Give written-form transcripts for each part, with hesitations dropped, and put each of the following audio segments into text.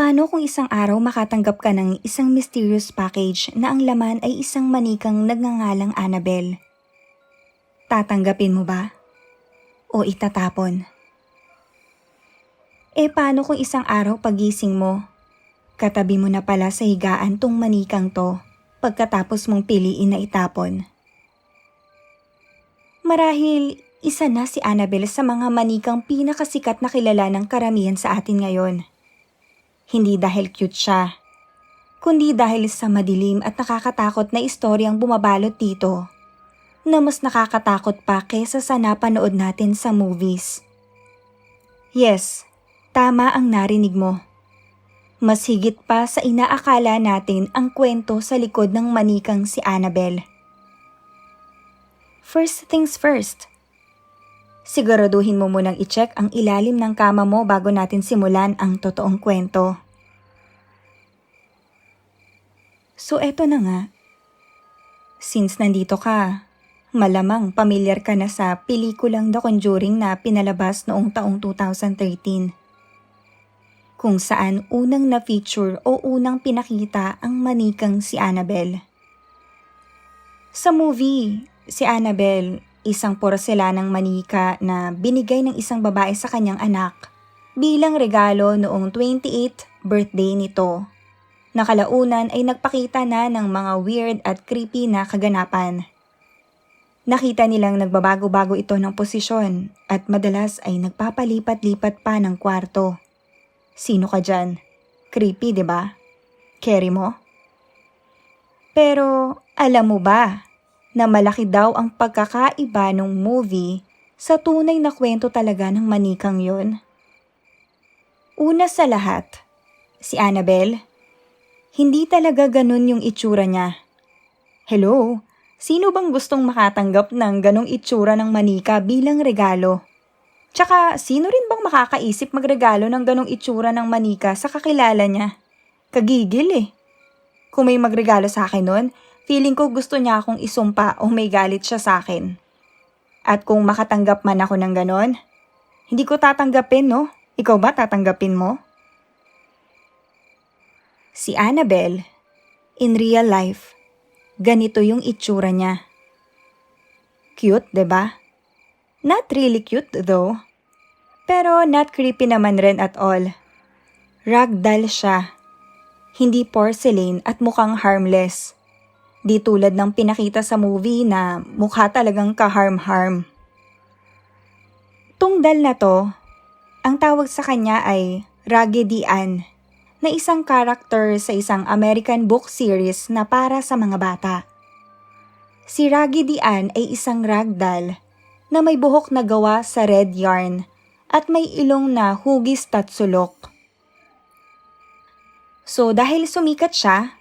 Paano kung isang araw makatanggap ka ng isang mysterious package na ang laman ay isang manikang nagngangalang Annabelle? Tatanggapin mo ba? O itatapon? Paano kung isang araw pagising mo, katabi mo na pala sa higaan tong manikang to pagkatapos mong piliin na itapon? Marahil isa na si Annabelle sa mga manikang pinakasikat na kilala ng karamihan sa atin ngayon. Hindi dahil cute siya, kundi dahil sa madilim at nakakatakot na istoryang bumabalot dito, na mas nakakatakot pa kesa sa napanood natin sa movies. Yes, tama ang narinig mo. Mas higit pa sa inaakala natin ang kwento sa likod ng manikang si Annabelle. First things first. Siguraduhin mo munang i-check ang ilalim ng kama mo bago natin simulan ang totoong kwento. So eto na nga. Since nandito ka, malamang pamilyar ka na sa pelikulang The Conjuring na pinalabas noong taong 2013. Kung saan unang na-feature o unang pinakita ang manikang si Annabelle. Sa movie, si Annabelle, isang porselanang manika na binigay ng isang babae sa kanyang anak bilang regalo noong 28th birthday nito. Nakalaunan ay nagpakita na ng mga weird at creepy na kaganapan. Nakita nilang nagbabago-bago ito ng posisyon at madalas ay nagpapalipat-lipat pa ng kwarto. Sino ka dyan? Creepy, 'di ba? Carry mo? Pero alam mo ba na malaki daw ang pagkakaiba ng movie sa tunay na kwento talaga ng manikang yon? Una sa lahat, si Annabelle, hindi talaga ganun yung itsura niya. Hello, sino bang gustong makatanggap ng ganong itsura ng manika bilang regalo? Tsaka sino rin bang makakaisip magregalo ng ganong itsura ng manika sa kakilala niya? Kagigil eh. Kung may magregalo sa akin nun, feeling ko gusto niya akong isumpa o may galit siya sa akin. At kung makatanggap man ako ng ganon, hindi ko tatanggapin, no? Ikaw ba tatanggapin mo? Si Annabelle, in real life, ganito yung itsura niya. Cute, 'di ba? Not really cute though. Pero not creepy naman rin at all. Ragdoll siya. Hindi porcelain at mukhang harmless. Di tulad ng pinakita sa movie na mukha talagang ka-harm-harm. Tong doll na to, ang tawag sa kanya ay Raggedy Ann, na isang character sa isang American book series na para sa mga bata. Si Raggedy Ann ay isang ragdoll na may buhok na gawa sa red yarn at may ilong na hugis tatsulok. So dahil sumikat siya,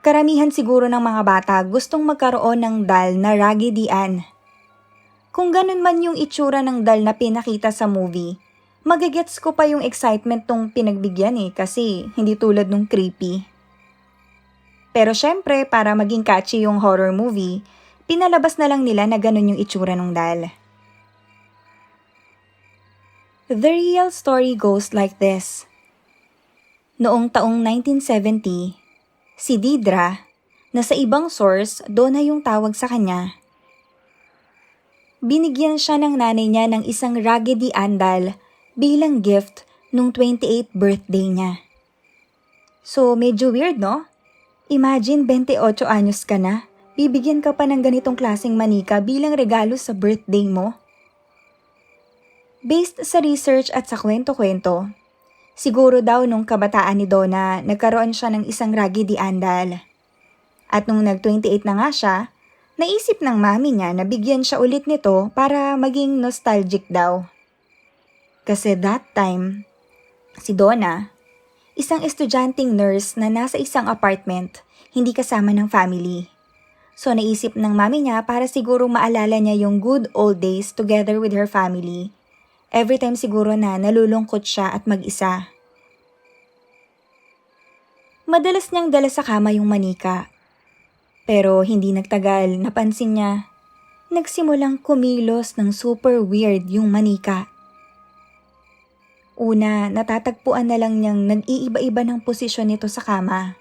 karamihan siguro ng mga bata gustong magkaroon ng doll na Raggedy Ann. Kung ganun man yung itsura ng doll na pinakita sa movie, magigets ko pa yung excitement tong pinagbigyan kasi hindi tulad nung creepy. Pero syempre para maging catchy yung horror movie, pinalabas na lang nila na ganun yung itsura ng doll. The real story goes like this. Noong taong 1970, si Deirdre, na sa ibang source, Donna yung tawag sa kanya. Binigyan siya ng nanay niya ng isang Raggedy Ann doll bilang gift nung 28th birthday niya. So medyo weird, no? Imagine 28 anyos ka na, bibigyan ka pa ng ganitong klaseng manika bilang regalo sa birthday mo. Based sa research at sa kwento-kwento, siguro daw nung kabataan ni Donna, nagkaroon siya ng isang Raggedy Ann doll. At nung nag-28 na nga siya, naisip ng mami niya na bigyan siya ulit nito para maging nostalgic daw. Kasi that time, si Donna, isang estudyanteng nurse na nasa isang apartment, hindi kasama ng family. So naisip ng mami niya para siguro maalala niya yung good old days together with her family. Every time siguro na nalulungkot siya at mag-isa. Madalas niyang dala sa kama yung manika. Pero hindi nagtagal, napansin niya, nagsimulang kumilos ng super weird yung manika. Una, natatagpuan na lang niyang nag-iiba-iba ng posisyon nito sa kama.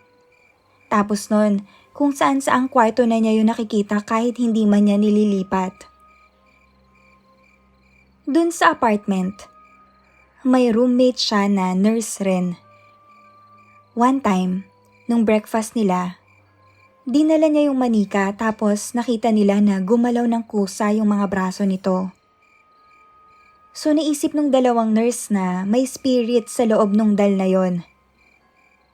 Tapos nun, kung saan saang kwarto na niya yung nakikita kahit hindi man niya nililipat. Dun sa apartment, may roommate siya na nurse rin. One time, nung breakfast nila, dinala niya yung manika tapos nakita nila na gumalaw ng kusa yung mga braso nito. So naisip nung dalawang nurse na may spirit sa loob nung dal na yon.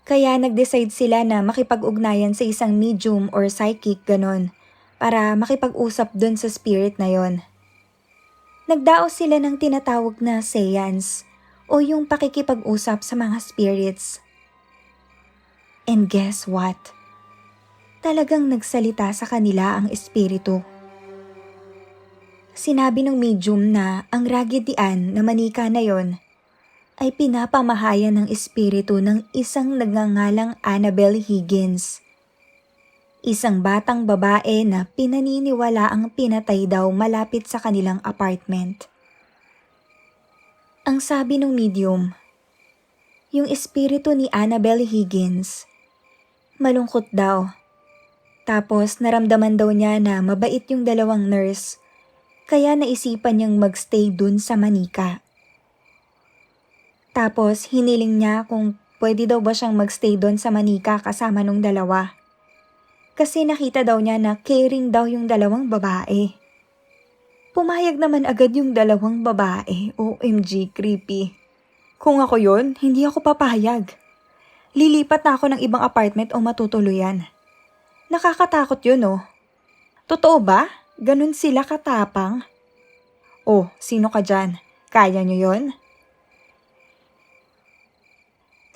Kaya nag-decide sila na makipag-ugnayan sa isang medium or psychic ganon para makipag-usap dun sa spirit na yon. Nagdaos sila ng tinatawag na seance o yung pakikipag-usap sa mga spirits. And guess what? Talagang nagsalita sa kanila ang espiritu. Sinabi ng medium na ang raggedian na manika na yon ay pinapamahayan ng espiritu ng isang nagngangalang Annabelle Higgins. Isang batang babae na pinaniniwala ang pinatay daw malapit sa kanilang apartment. Ang sabi ng medium, yung espiritu ni Annabelle Higgins, malungkot daw. Tapos naramdaman daw niya na mabait yung dalawang nurse, kaya naisipan niyang magstay dun sa manika. Tapos hiniling niya kung pwede daw ba siyang magstay dun sa manika kasama nung dalawa. Kasi nakita daw niya na caring daw yung dalawang babae. Pumayag naman agad yung dalawang babae. OMG, creepy. Kung ako yon, hindi ako papayag. Lilipat na ako ng ibang apartment o matutuluyan. Nakakatakot yun oh. Totoo ba? Ganun sila katapang? Oh, sino ka dyan? Kaya nyo yon?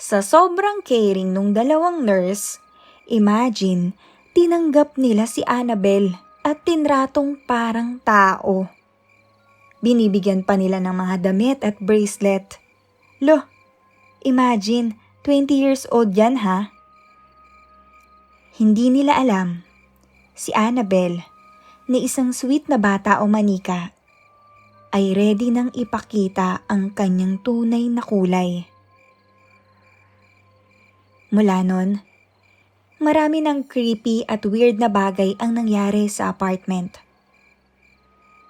Sa sobrang caring nung dalawang nurse, imagine, tinanggap nila si Annabelle at tinratong parang tao. Binibigyan pa nila ng mga damit at bracelet. Loh, imagine, 20 years old yan ha? Hindi nila alam, si Annabelle, na isang sweet na bata o manika, ay ready nang ipakita ang kanyang tunay na kulay. Mula nun, marami ng creepy at weird na bagay ang nangyari sa apartment.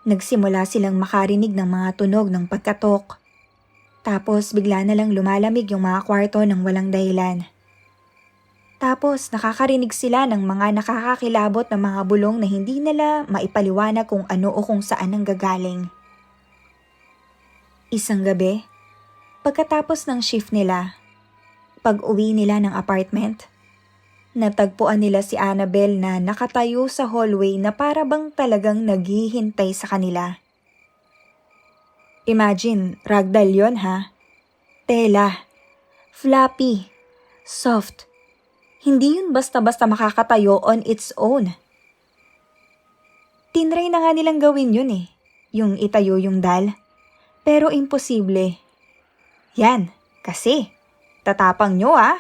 Nagsimula silang makarinig ng mga tunog ng pagkatok. Tapos bigla na lang lumalamig yung mga kwarto ng walang dahilan. Tapos nakakarinig sila ng mga nakakakilabot na mga bulong na hindi nila maipaliwanag kung ano o kung saan ang gagaling. Isang gabi, pagkatapos ng shift nila, pag-uwi nila ng apartment, natagpuan nila si Annabelle na nakatayo sa hallway na para bang talagang naghihintay sa kanila. Imagine, ragdoll yon ha? Tela, floppy, soft. Hindi yun basta-basta makakatayo on its own. Tinry na nga nilang gawin yun eh, yung itayo yung dal. Pero imposible. Yan, kasi, tatapang nyo ah.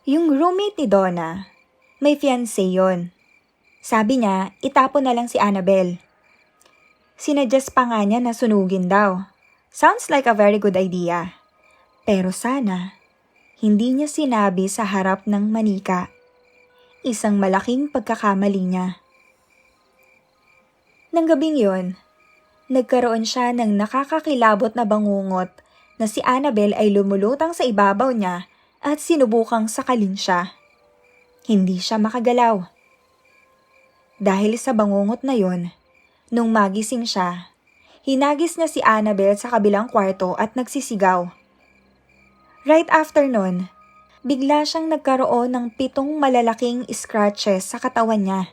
Yung roommate ni Donna, may fiancé yon. Sabi niya, itapon na lang si Annabelle. Sinuggest pa nga niya na sunugin daw. Sounds like a very good idea. Pero sana, hindi niya sinabi sa harap ng manika. Isang malaking pagkakamali niya. Nang gabing yon, nagkaroon siya ng nakakakilabot na bangungot na si Annabelle ay lumulutang sa ibabaw niya at sinubukang sakalin siya. Hindi siya makagalaw. Dahil sa bangungot na yon, nung magising siya, hinagis niya si Annabelle sa kabilang kwarto at nagsisigaw. Right after nun, bigla siyang nagkaroon ng 7 malalaking scratches sa katawan niya.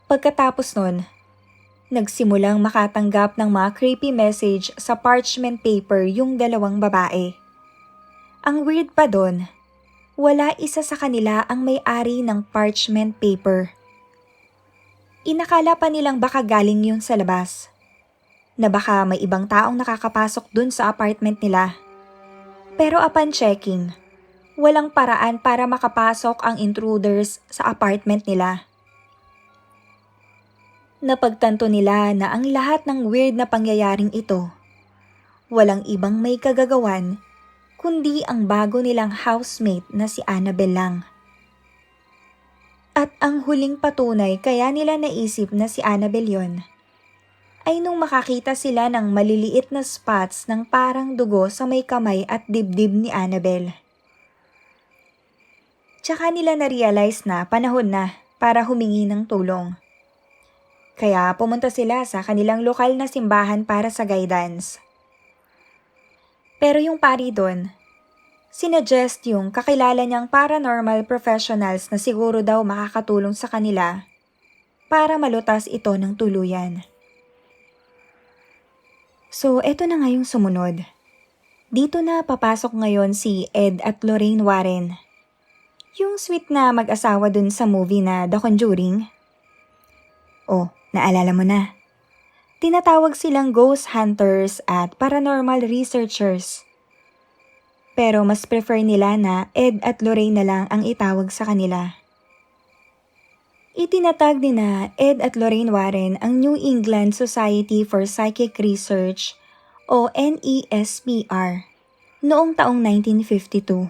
Pagkatapos nun, nagsimulang makatanggap ng mga creepy message sa parchment paper yung dalawang babae. Ang weird pa dun, wala isa sa kanila ang may-ari ng parchment paper. Inakala pa nilang baka galing yun sa labas, na baka may ibang taong nakakapasok dun sa apartment nila. Pero upon checking, walang paraan para makapasok ang intruders sa apartment nila. Napagtanto nila na ang lahat ng weird na pangyayaring ito walang ibang may kagagawan kundi ang bago nilang housemate na si Annabel lang. At ang huling patunay kaya nila naisip na si Annabel yon ay nung makakita sila ng maliliit na spots ng parang dugo sa may kamay at dibdib ni Annabel. Tsaka nila na-realize na panahon na para humingi ng tulong. Kaya pumunta sila sa kanilang lokal na simbahan para sa guidance. Pero yung pari doon, sinuggest yung kakilala niyang paranormal professionals na siguro daw makakatulong sa kanila para malutas ito ng tuluyan. So, eto na nga yung sumunod. Dito na papasok ngayon si Ed at Lorraine Warren. Yung sweet na mag-asawa dun sa movie na The Conjuring. Oh, naalala mo na. Tinatawag silang ghost hunters at paranormal researchers. Pero mas prefer nila na Ed at Lorraine na lang ang itawag sa kanila. Itinatag ni na Ed at Lorraine Warren ang New England Society for Psychic Research o NESPR noong taong 1952.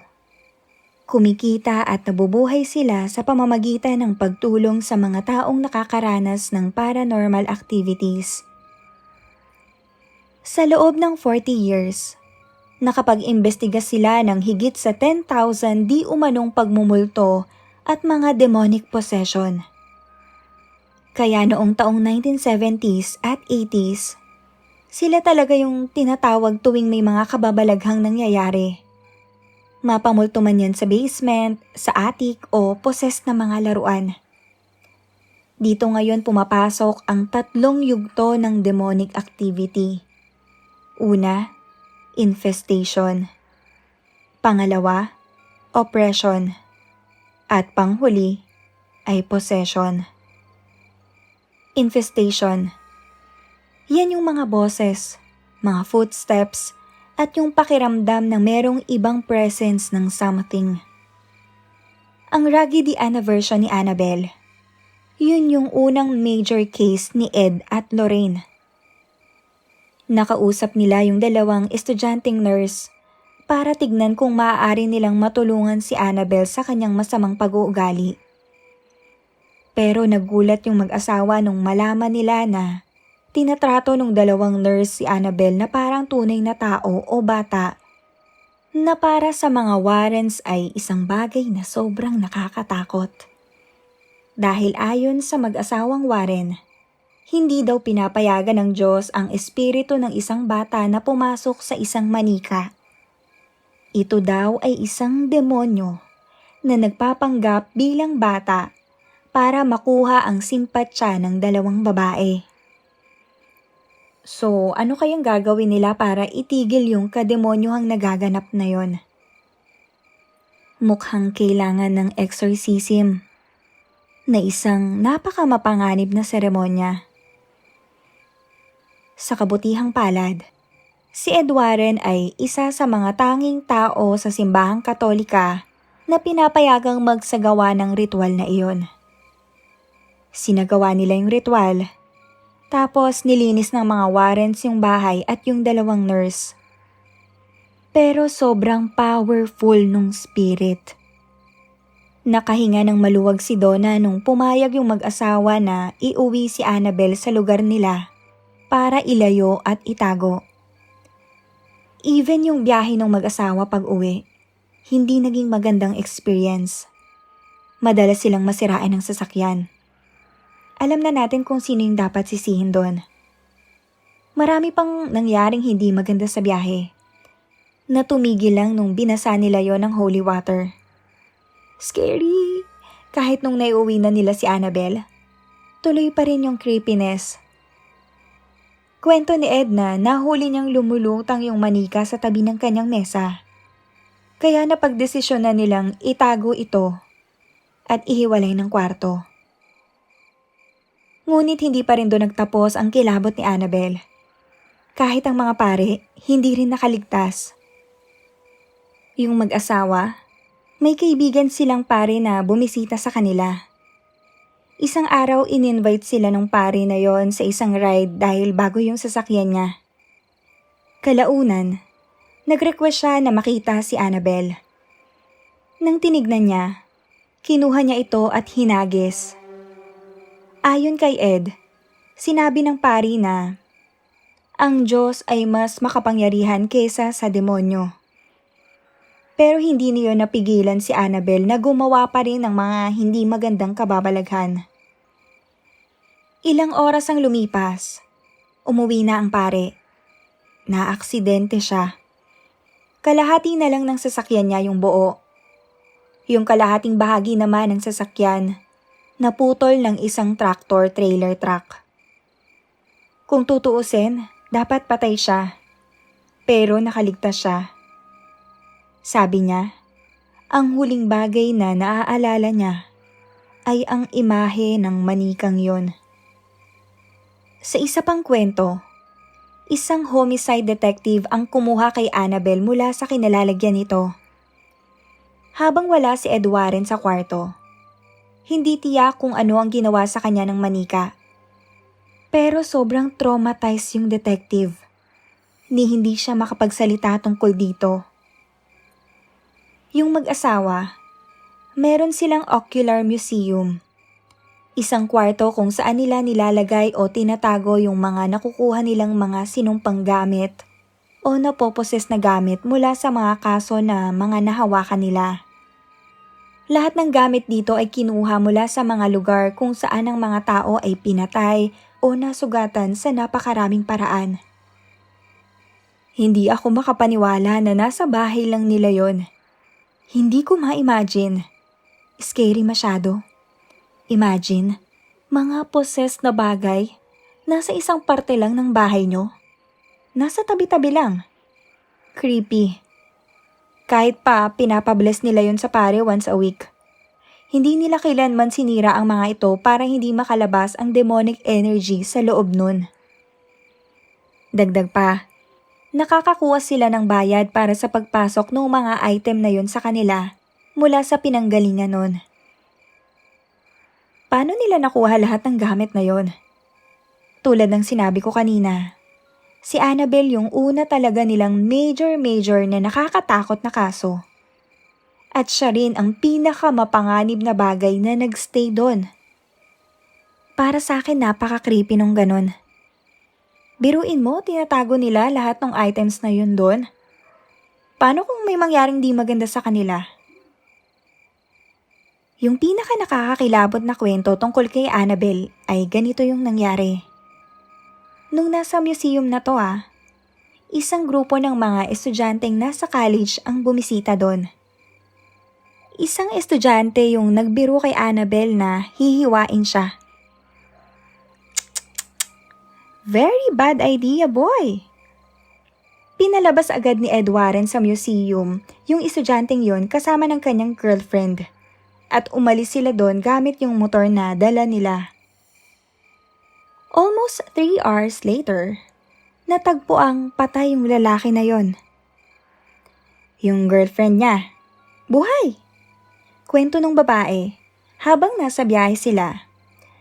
Kumikita at nabubuhay sila sa pamamagitan ng pagtulong sa mga taong nakakaranas ng paranormal activities. Sa loob ng 40 years, nakapag-imbestiga sila ng higit sa 10,000 di umanong pagmumulto at mga demonic possession. Kaya noong taong 1970s at 80s, sila talaga yung tinatawag tuwing may mga kababalaghang nangyayari. Mapamulto man yan sa basement, sa attic o possessed na mga laruan. Dito ngayon pumapasok ang 3 yugto ng demonic activity. Una, infestation. Pangalawa, oppression. At panghuli ay possession. Infestation. Yan yung mga boses, mga footsteps, at yung pakiramdam na merong ibang presence ng something. Ang Raggedy Ann version ni Annabel, yun yung unang major case ni Ed at Lorraine. Nakausap nila yung 2 estudyanteng nurse para tignan kung maaari nilang matulungan si Annabel sa kanyang masamang pag-uugali. Pero nagulat yung mag-asawa nung malaman nila na tinatrato ng 2 nurse si Annabel na parang tunay na tao o bata na para sa mga Warrens ay isang bagay na sobrang nakakatakot. Dahil ayon sa mag-asawang Warren, hindi daw pinapayagan ng Diyos ang espiritu ng isang bata na pumasok sa isang manika. Ito daw ay isang demonyo na nagpapanggap bilang bata para makuha ang simpatsya ng 2 babae. So, ano kayang gagawin nila para itigil yung kademonyohang nagaganap na yon? Mukhang kailangan ng exorcism na isang napakamapanganib na seremonya. Sa kabutihang palad, si Ed Warren ay isa sa mga tanging tao sa simbahang Katolika na pinapayagang magsagawa ng ritual na iyon. Sinagawa nila yung ritual, tapos nilinis ng mga Warrens yung bahay at yung 2 nurse. Pero sobrang powerful nung spirit. Nakahinga ng maluwag si Donna nung pumayag yung mag-asawa na iuwi si Annabel sa lugar nila para ilayo at itago. Even yung biyahe ng mag-asawa pag-uwi, hindi naging magandang experience. Madalas silang masiraan ng sasakyan. Alam na natin kung sino yung dapat sisihin doon. Marami pang nangyaring hindi maganda sa biyahe. Na tumigil lang nung binasa nila yon ng holy water. Scary! Kahit nung naiuwi na nila si Annabel, tuloy pa rin yung creepiness. Kwento ni Ed na nahuli niyang lumulutang yung manika sa tabi ng kanyang mesa. Kaya napagdesisyon na nilang itago ito at ihiwalay ng kwarto. Ngunit hindi pa rin doon nagtapos ang kilabot ni Annabel. Kahit ang mga pare, hindi rin nakaligtas. Yung mag-asawa, may kaibigan silang pare na bumisita sa kanila. Isang araw in-invite sila ng pare na yon sa isang ride dahil bago yung sasakyan niya. Kalaunan, nag-request siya na makita si Annabelle. Nang tinignan niya, kinuha niya ito at hinagis. Ayon kay Ed, sinabi ng pari na ang Diyos ay mas makapangyarihan kaysa sa demonyo. Pero hindi niyo napigilan si Annabelle na gumawa pa rin ng mga hindi magandang kababalaghan. Ilang oras ang lumipas. Umuwi na ang pare. Naaksidente siya. Kalahati na lang ng sasakyan niya yung buo. Yung kalahating bahagi naman ng sasakyan, naputol ng isang tractor-trailer truck. Kung tutuusin, dapat patay siya. Pero nakaligtas siya. Sabi niya, ang huling bagay na naaalala niya ay ang imahe ng manikang yon. Sa isa pang kwento, isang homicide detective ang kumuha kay Annabelle mula sa kinalalagyan nito. Habang wala si Ed Warren sa kwarto, hindi tiyak kung ano ang ginawa sa kanya ng manika. Pero sobrang traumatized yung detective, ni hindi siya makapagsalita tungkol dito. Yung mag-asawa, meron silang ocular museum. Isang kwarto kung saan nila nilalagay o tinatago yung mga nakukuha nilang mga sinumpang gamit o napoposes na gamit mula sa mga kaso na mga nahawakan nila. Lahat ng gamit dito ay kinuha mula sa mga lugar kung saan ang mga tao ay pinatay o nasugatan sa napakaraming paraan. Hindi ako makapaniwala na nasa bahay lang nila yon. Hindi ko ma-imagine. Scary masyado. Imagine, mga possessed na bagay, nasa isang parte lang ng bahay nyo. Nasa tabi-tabi lang. Creepy. Kahit pa pinapabless nila yun sa pare once a week. Hindi nila kailanman sinira ang mga ito para hindi makalabas ang demonic energy sa loob nun. Dagdag pa, nakakakuha sila ng bayad para sa pagpasok ng mga item na yun sa kanila mula sa pinanggalingan nun. Paano nila nakuha lahat ng gamit na yon? Tulad ng sinabi ko kanina, si Annabelle yung una talaga nilang major na nakakatakot na kaso. At siya rin ang pinakamapanganib na bagay na nagstay doon. Para sa akin napaka-creepy nung ganun. Biruin mo, tinatago nila lahat ng items na yun doon. Paano kung may mangyaring di maganda sa kanila? Yung pinaka nakakakilabot na kwento tungkol kay Annabelle ay ganito yung nangyari. Nung nasa museum na to isang grupo ng mga estudyanteng nasa college ang bumisita doon. Isang estudyante yung nagbiro kay Annabelle na hihiwain siya. Very bad idea, boy! Pinalabas agad ni Ed Warren sa museum yung estudyanteng yon kasama ng kanyang girlfriend. At umalis sila doon gamit yung motor na dala nila. Almost 3 hours later, natagpo ang patay yung lalaki na yon. Yung girlfriend niya, buhay! Kwento ng babae, habang nasa biyahe sila,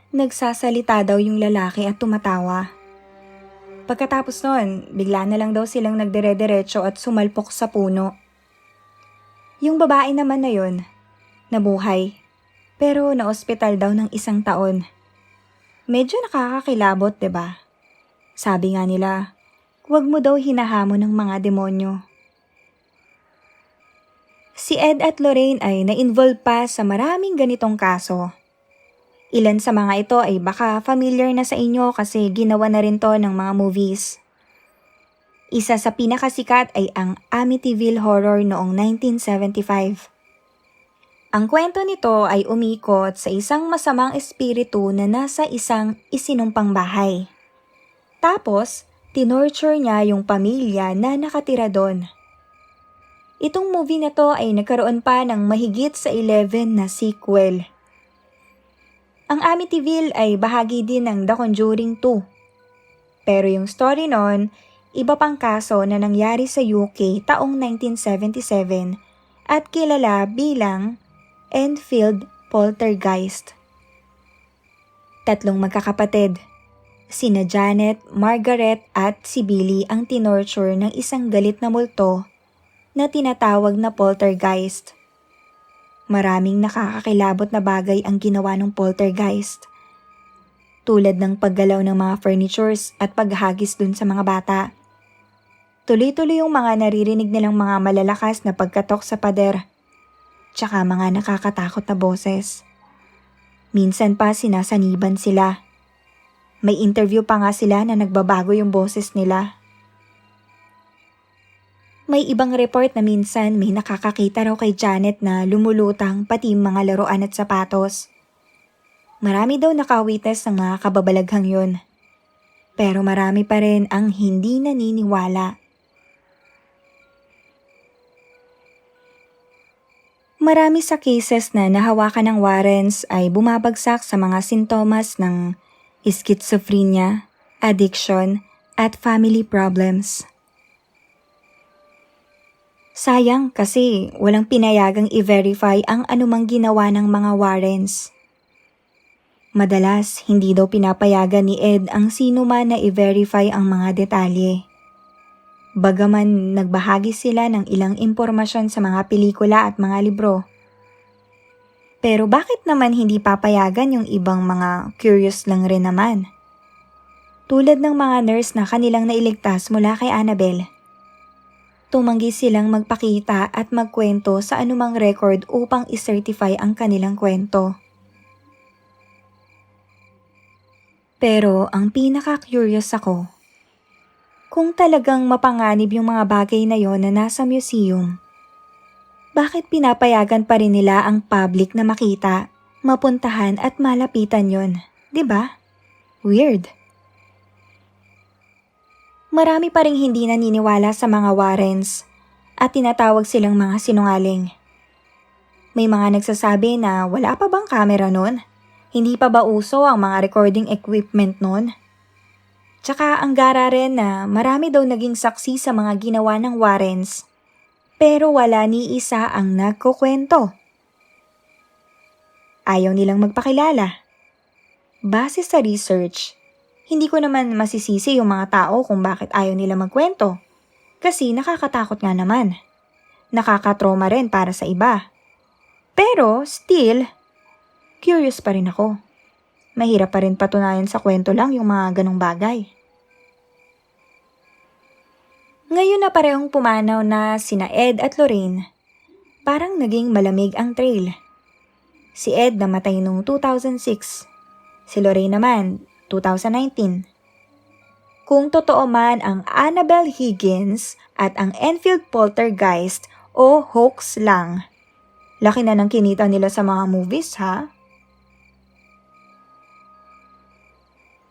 nagsasalita daw yung lalaki at tumatawa. Pagkatapos nun, bigla na lang daw silang nagdire-diretso at sumalpok sa puno. Yung babae naman na yon, nabuhay, pero na-ospital daw ng 1 taon. Medyo nakakakilabot, 'di ba? Sabi nga nila, huwag mo daw hinahamon ng mga demonyo. Si Ed at Lorraine ay na-involve pa sa maraming ganitong kaso. Ilan sa mga ito ay baka familiar na sa inyo kasi ginawa na rin to ng mga movies. Isa sa pinakasikat ay ang Amityville Horror noong 1975. Ang kwento nito ay umikot sa isang masamang espiritu na nasa isang isinumpang bahay. Tapos, tinorture niya yung pamilya na nakatira doon. Itong movie na to ay nagkaroon pa ng mahigit sa 11 na sequel. Ang Amityville ay bahagi din ng The Conjuring 2. Pero yung story nun, iba pang kaso na nangyari sa UK taong 1977 at kilala bilang Enfield Poltergeist. 3 magkakapatid, Sina Janet, Margaret at si Billy ang tinorture ng isang galit na multo na tinatawag na poltergeist. Maraming nakakakilabot na bagay ang ginawa ng poltergeist. Tulad ng paggalaw ng mga furnitures at paghagis dun sa mga bata. Tuloy-tuloy yung mga naririnig nilang mga malalakas na pagkatok sa pader. Tsaka mga nakakatakot na boses. Minsan pa sinasaniban sila. May interview pa nga sila na nagbabago yung boses nila. May ibang report na minsan may nakakakita raw kay Janet na lumulutang pati yung mga laruan at sapatos. Marami daw nakawites ng mga kababalaghang yun. Pero marami pa rin ang hindi naniniwala. Marami sa cases na nahawakan ng Warrens ay bumabagsak sa mga sintomas ng schizophrenia, addiction, at family problems. Sayang kasi walang pinayagang i-verify ang anumang ginawa ng mga Warrens. Madalas, hindi daw pinapayagan ni Ed ang sino man na i-verify ang mga detalye. Bagaman nagbahagi sila ng ilang impormasyon sa mga pelikula at mga libro. Pero bakit naman hindi papayagan yung ibang mga curious lang rin naman? Tulad ng mga nurse na kanilang nailigtas mula kay Annabelle. Tumanggi silang magpakita at magkwento sa anumang record upang i-certify ang kanilang kwento. Pero ang pinaka-curious ako, kung talagang mapanganib yung mga bagay na yon na nasa museum, bakit pinapayagan pa rin nila ang public na makita, mapuntahan at malapitan yon, 'di ba? Weird. Marami pa ring hindi naniniwala sa mga Warrens at tinatawag silang mga sinungaling. May mga nagsasabi na wala pa bang camera nun? Hindi pa ba uso ang mga recording equipment nun? Tsaka ang gara rin na marami daw naging saksi sa mga ginawa ng Warrens, pero wala ni isa ang nagkukwento. Ayaw nilang magpakilala. Base sa research, hindi ko naman masisisi yung mga tao kung bakit ayaw nila magkwento. Kasi nakakatakot nga naman. Nakakatrauma rin para sa iba. Pero still, curious pa rin ako. Mahirap pa rin patunayan sa kwento lang yung mga ganong bagay. Ngayon na parehong pumanaw na sina Ed at Lorraine, parang naging malamig ang trail. Si Ed namatay noong 2006, si Lorraine naman 2019. Kung totoo man ang Annabelle Higgins at ang Enfield Poltergeist o hoax lang, laki na ng kinita nila sa mga movies ha?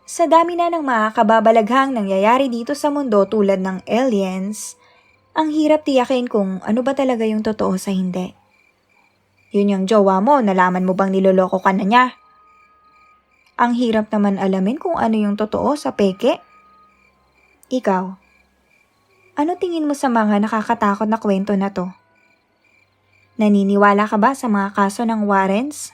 Sa dami na ng mga kababalaghang nangyayari dito sa mundo tulad ng aliens, ang hirap tiyakin kung ano ba talaga yung totoo sa hindi. Yun yung jowa mo, nalaman mo bang niloloko ka na niya? Ang hirap naman alamin kung ano yung totoo sa peke. Ikaw, ano tingin mo sa mga nakakatakot na kwento na to? Naniniwala ka ba sa mga kaso ng Warrens?